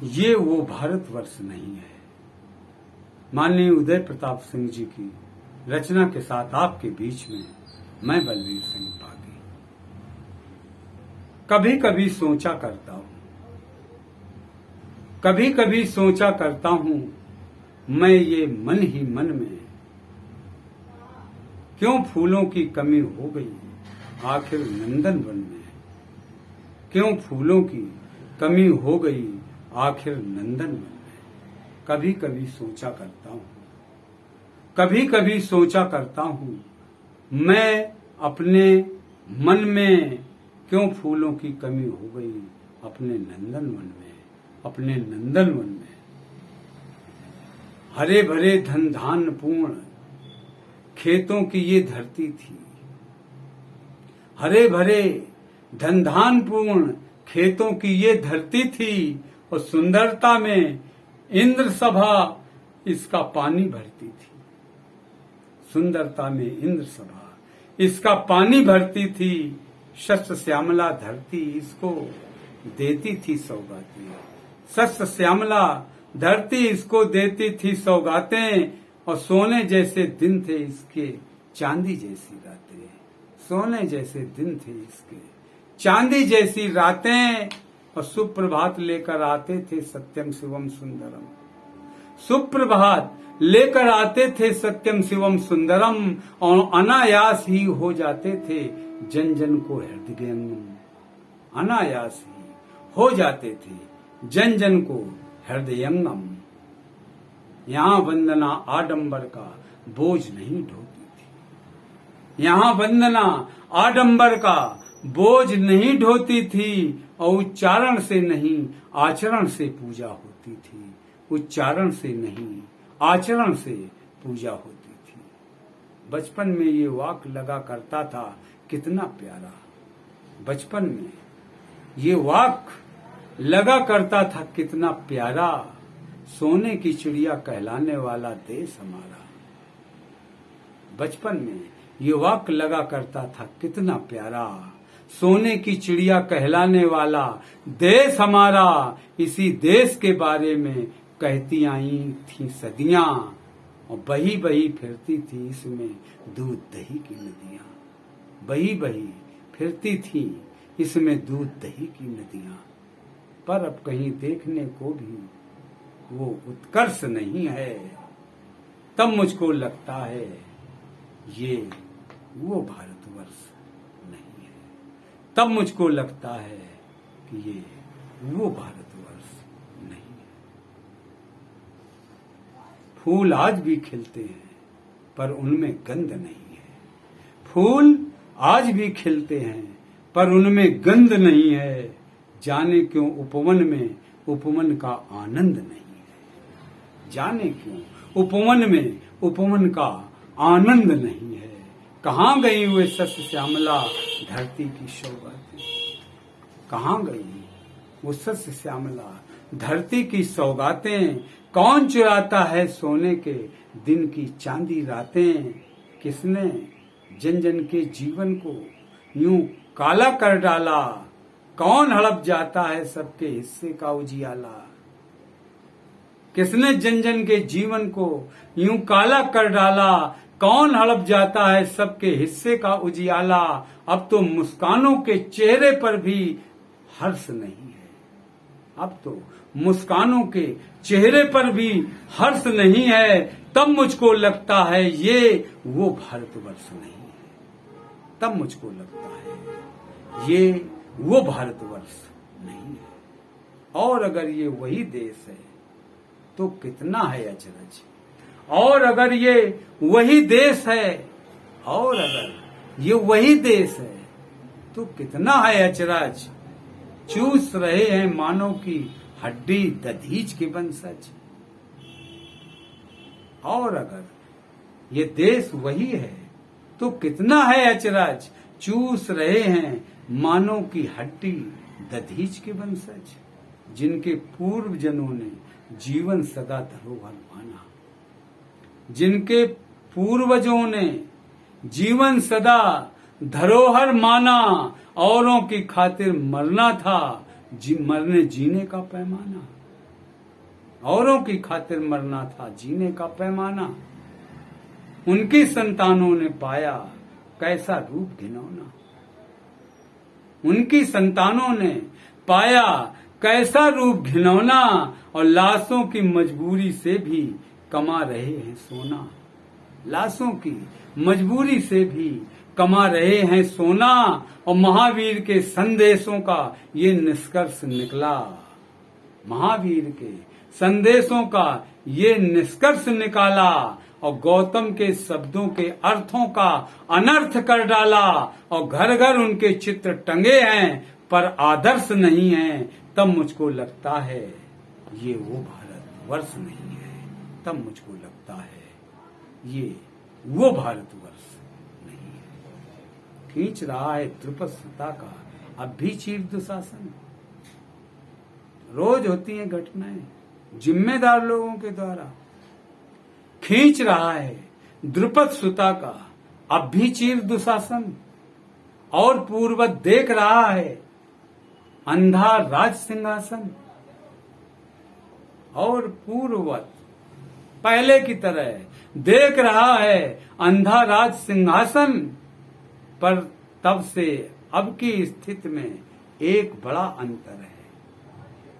ये वो भारतवर्ष नहीं है। माननीय उदय प्रताप सिंह जी की रचना के साथ आपके बीच में मैं बलवीर सिंह बागी। कभी कभी सोचा करता हूं, कभी कभी सोचा करता हूं, मैं ये मन ही मन में क्यों फूलों की कमी हो गई आखिर नंदनवन में। क्यों फूलों की कमी हो गई आखिर नंदनवन में। कभी कभी सोचा करता हूं, कभी कभी सोचा करता हूं, मैं अपने मन में क्यों फूलों की कमी हो गई अपने नंदनवन में, अपने नंदनवन में। हरे भरे धन धान पूर्ण खेतों की ये धरती थी। हरे भरे धन धान पूर्ण खेतों की ये धरती थी और सुंदरता में इंद्र सभा इसका पानी भरती थी। सुंदरता में इंद्र सभा इसका पानी भरती थी। शस्य श्यामला धरती इसको देती थी सौगातें। शस्य श्यामला धरती इसको देती थी सौगातें और सोने जैसे दिन थे इसके चांदी जैसी रातें। सोने जैसे दिन थे इसके चांदी जैसी रातें और सुप्रभात लेकर आते थे सत्यम शिवम सुंदरम। सुप्रभात लेकर आते थे सत्यम शिवम सुंदरम और अनायास ही हो जाते थे जन जन को हृदयंगम। अनायास ही हो जाते थे जन जन को हृदयंगम। यहाँ वंदना आडंबर का बोझ नहीं ढोती थी। यहाँ वंदना आडंबर का बोझ नहीं ढोती थी और उच्चारण से नहीं आचरण से पूजा होती थी। उच्चारण से नहीं आचरण से पूजा होती थी। बचपन में ये वाक लगा करता था कितना प्यारा। बचपन में ये वाक लगा करता था कितना प्यारा। सोने की चिड़िया कहलाने वाला देश हमारा। बचपन में ये वाक लगा करता था कितना प्यारा। सोने की चिड़िया कहलाने वाला देश हमारा। इसी देश के बारे में कहती आई थी सदियां और बही बही फिरती थी इसमें दूध दही की नदियां। बही बही फिरती थी इसमें दूध दही की नदियां। पर अब कहीं देखने को भी वो उत्कर्ष नहीं है। तब मुझको लगता है ये वो भारतवर्ष नहीं है। तब मुझको लगता है कि ये वो भारतवर्ष नहीं है। फूल आज भी खिलते हैं पर उनमें गंध नहीं है। फूल आज भी खिलते हैं पर उनमें गंध नहीं है। जाने क्यों उपवन में उपवन का आनंद नहीं है। जाने क्यों उपवन में उपवन का आनंद नहीं है। कहाँ गई वे शस्य श्यामला धरती की सौगातें। कहाँ गई वो शस्य श्यामला धरती की सौगातें। कौन चुराता है सोने के दिन की चांदी रातें। किसने जन जन के जीवन को यूं काला कर डाला। कौन हड़प जाता है सबके हिस्से का उजियाला। किसने जन जन के जीवन को यूं काला कर डाला। कौन हड़प जाता है सबके हिस्से का उजियाला। अब तो मुस्कानों के चेहरे पर भी हर्ष नहीं है। अब तो मुस्कानों के चेहरे पर भी हर्ष नहीं है। तब मुझको लगता है ये वो भारतवर्ष नहीं है। तब मुझको लगता है ये वो भारतवर्ष नहीं है। और अगर ये वही देश है तो कितना है अचरज। और अगर ये वही देश है, और अगर ये वही देश है तो कितना है अचरज। चूस रहे हैं मानव की हड्डी दधीच के वंशज। और अगर ये देश वही है तो कितना है अचरज। चूस रहे हैं मानव की हड्डी दधीच के वंशज। जिनके पूर्व जनों ने जीवन सदा धरोहर माना। जिनके पूर्वजों ने जीवन सदा धरोहर माना। औरों की खातिर मरना था मरने जीने का पैमाना। औरों की खातिर मरना था जीने का पैमाना। उनकी संतानों ने पाया कैसा रूप घिनौना। उनकी संतानों ने पाया कैसा रूप घिनौना, और लाशों की मजबूरी से भी कमा रहे हैं सोना। लाशों की मजबूरी से भी कमा रहे हैं सोना, और महावीर के संदेशों का ये निष्कर्ष निकला। महावीर के संदेशों का ये निष्कर्ष निकाला, और गौतम के शब्दों के अर्थों का अनर्थ कर डाला। और घर घर उनके चित्र टंगे हैं पर आदर्श नहीं है। तब मुझको लगता है ये वो भारत वर्ष नहीं है। तब मुझको लगता है ये वो भारत वर्ष नहीं है। खींच रहा है द्रुपद सुता का अब भी चीर दुशासन। रोज होती हैं घटनाएं जिम्मेदार लोगों के द्वारा। खींच रहा है द्रुपद सुता का अब भी चीर दुशासन, और पूर्वत देख रहा है अंधा राज सिंहासन। और पूर्वत पहले की तरह देख रहा है अंधा राज सिंहासन, पर तब से अब की स्थिति में एक बड़ा अंतर है।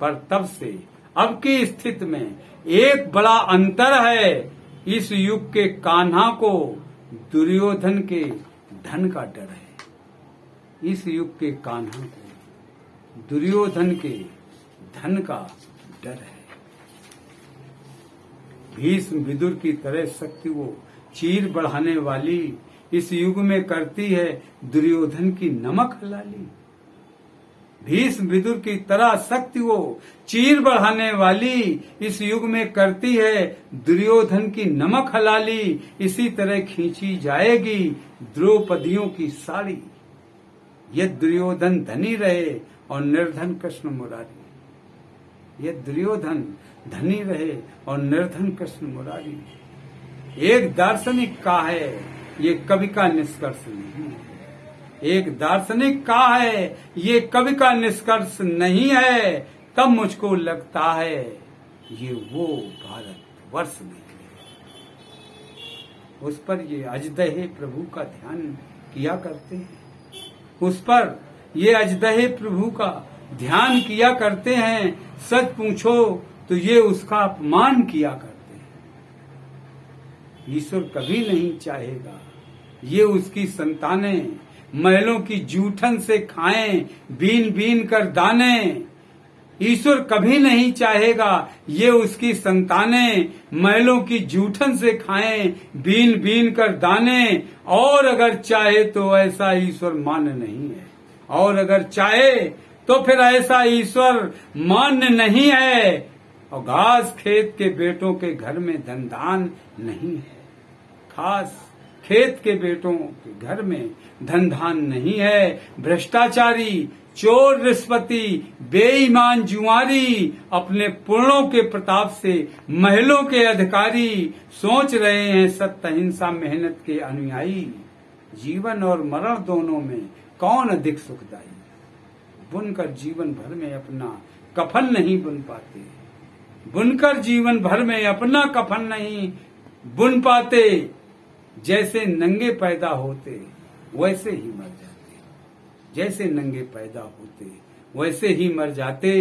पर तब से अब की स्थिति में एक बड़ा अंतर है। इस युग के कान्हा को दुर्योधन के धन का डर है। इस युग के कान्हा को दुर्योधन के धन का डर है। भीष्म विदुर की तरह शक्ति वो चीर बढ़ाने वाली इस युग में करती है दुर्योधन की नमक हलाली। भीष्म विदुर की तरह शक्ति वो चीर बढ़ाने वाली इस युग में करती है दुर्योधन की नमक हलाली। इसी तरह खींची जाएगी द्रौपदियों की साड़ी। यह दुर्योधन धनी रहे और निर्धन कृष्ण मुरारी। यह दुर्योधन धनी रहे और निर्धन कृष्ण मुरारी। एक दार्शनिक का है ये कवि का निष्कर्ष नहीं है। एक दार्शनिक का है ये कवि का निष्कर्ष नहीं है। तब मुझको लगता है ये वो भारत वर्ष नहीं है। उस पर ये अजदहे प्रभु का ध्यान किया करते हैं। उस पर ये अजदहे प्रभु का ध्यान किया करते हैं। सच पूछो तो ये उसका अपमान किया करते हैं। ईश्वर कभी नहीं चाहेगा ये उसकी संतानें महलों की जूठन से खाएं बीन बीन कर दाने। ईश्वर कभी नहीं चाहेगा ये उसकी संतानें महलों की जूठन से खाएं बीन बीन कर दाने। और अगर चाहे तो ऐसा ईश्वर मान्य नहीं है। और अगर चाहे तो फिर ऐसा ईश्वर मान्य नहीं है। और घास खेत के बेटों के घर में धन धान नहीं है। खास खेत के बेटों के घर में धन धान नहीं है। भ्रष्टाचारी चोर रिश्वती बेईमान जुआरी अपने पूर्णों के प्रताप से महलों के अधिकारी सोच रहे हैं सत्य अहिंसा मेहनत के अनुयायी। जीवन और मरण दोनों में कौन अधिक सुखदायी। बुनकर जीवन भर में अपना कफन नहीं बुन पाते। बुनकर जीवन भर में अपना कफन नहीं बुन पाते। जैसे नंगे पैदा होते वैसे ही मर जाते। जैसे नंगे पैदा होते वैसे ही मर जाते।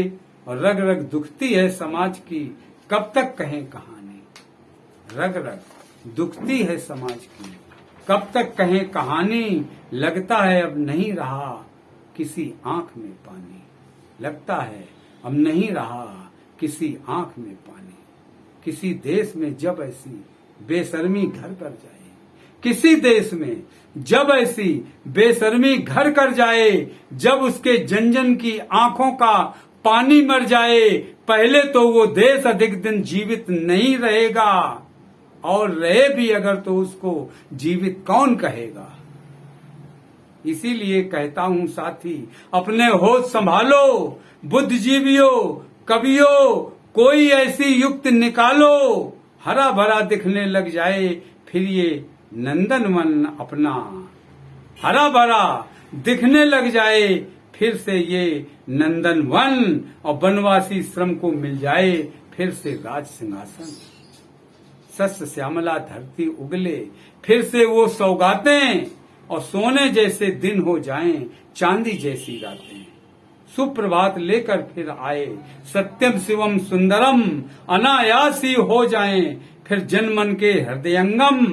और रग रग दुखती है समाज की कब तक कहें कहानी। रग रग दुखती है समाज की कब तक कहें कहानी। लगता है अब नहीं रहा किसी आंख में पानी। लगता है अब नहीं रहा किसी आंख में पानी। किसी देश में जब ऐसी बेशर्मी घर कर जाए। किसी देश में जब ऐसी बेशर्मी घर कर जाए। जब उसके जन जन की आंखों का पानी मर जाए। पहले तो वो देश अधिक दिन जीवित नहीं रहेगा। और रहे भी अगर तो उसको जीवित कौन कहेगा। इसीलिए कहता हूं साथी अपने होश संभालो। बुद्धिजीवियों कवियों कोई ऐसी युक्ति निकालो। हरा भरा दिखने लग जाए फिर ये नंदनवन अपना। हरा भरा दिखने लग जाए फिर से ये नंदनवन। और वनवासी श्रम को मिल जाए फिर से राज सिंहासन, सस्य श्यामला धरती उगले फिर से वो सौगातें, और सोने जैसे दिन हो जाएं चांदी जैसी रातें। सुप्रभात लेकर फिर आए सत्यम शिवम सुंदरम, अनायास ही हो जाएं फिर जनमन के हृदयंगम,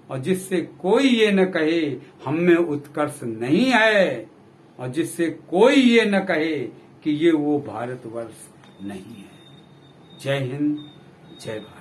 और जिससे कोई ये न कहे हम में उत्कर्ष नहीं है, और जिससे कोई ये न कहे कि ये वो भारतवर्ष नहीं है। जय हिंद, जय भारत।